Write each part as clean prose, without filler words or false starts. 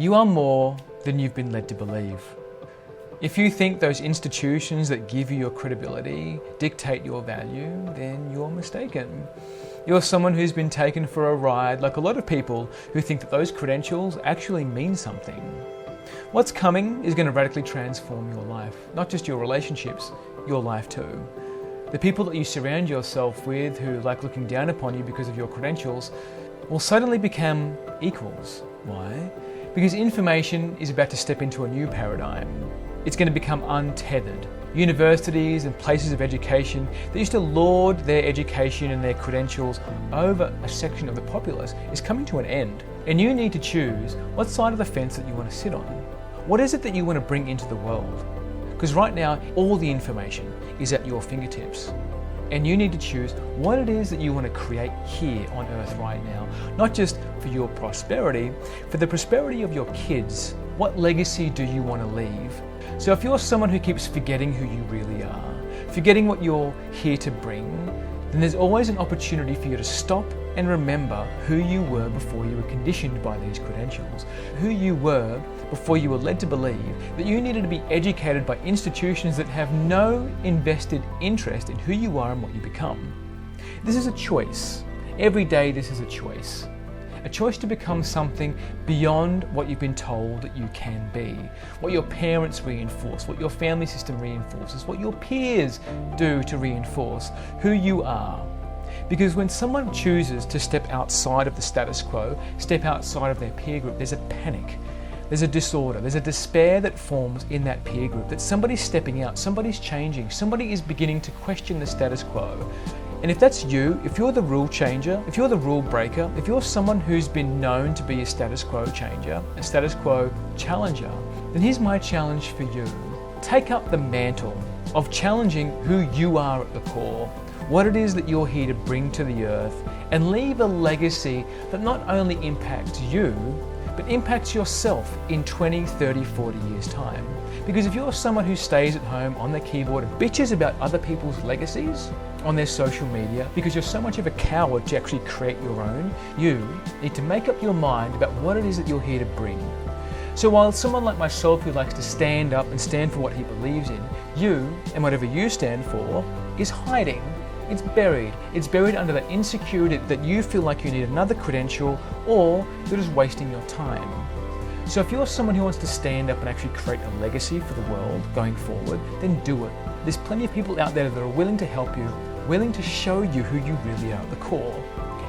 You are more than you've been led to believe. If you think those institutions that give you your credibility dictate your value, then you're mistaken. You're someone who's been taken for a ride, like a lot of people who think that those credentials actually mean something. What's coming is going to radically transform your life, not just your relationships, your life too. The people that you surround yourself with who like looking down upon you because of your credentials will suddenly become equals. Why? Because information is about to step into a new paradigm. It's going to become untethered. Universities and places of education that used to lord their education and their credentials over a section of the populace is coming to an end. And you need to choose what side of the fence that you want to sit on. What is it that you want to bring into the world? Because right now, all the information is at your fingertips. And you need to choose what it is that you want to create here on earth right now. Not just for your prosperity, for the prosperity of your kids. What legacy do you want to leave? So if you're someone who keeps forgetting who you really are, forgetting what you're here to bring, then there's always an opportunity for you to stop and remember who you were before you were conditioned by these credentials, who you were before you were led to believe that you needed to be educated by institutions that have no invested interest in who you are and what you become. This is a choice. Every day this is a choice. A choice to become something beyond what you've been told that you can be, what your parents reinforce, what your family system reinforces, what your peers do to reinforce who you are. Because when someone chooses to step outside of the status quo, step outside of their peer group, there's a panic, there's a disorder, there's a despair that forms in that peer group, that somebody's stepping out, somebody's changing, somebody is beginning to question the status quo. And if that's you, if you're the rule changer, if you're the rule breaker, if you're someone who's been known to be a status quo changer, a status quo challenger, then here's my challenge for you. Take up the mantle of challenging who you are at the core, what it is that you're here to bring to the earth, and leave a legacy that not only impacts you, but impacts yourself in 20, 30, 40 years' time. Because if you're someone who stays at home on their keyboard and bitches about other people's legacies on their social media, because you're so much of a coward to actually create your own, you need to make up your mind about what it is that you're here to bring. So while someone like myself who likes to stand up and stand for what he believes in, you, and whatever you stand for, is hiding. It's buried. It's buried under that insecurity that you feel like you need another credential, or you're just wasting your time. So if you're someone who wants to stand up and actually create a legacy for the world going forward, then do it. There's plenty of people out there that are willing to help you, willing to show you who you really are at the core.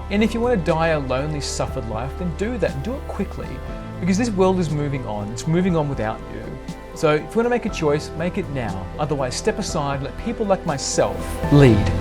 And if you want to die a lonely, suffered life, then do that, and do it quickly. Because this world is moving on. It's moving on without you. So if you want to make a choice, make it now. Otherwise, step aside, let people like myself lead.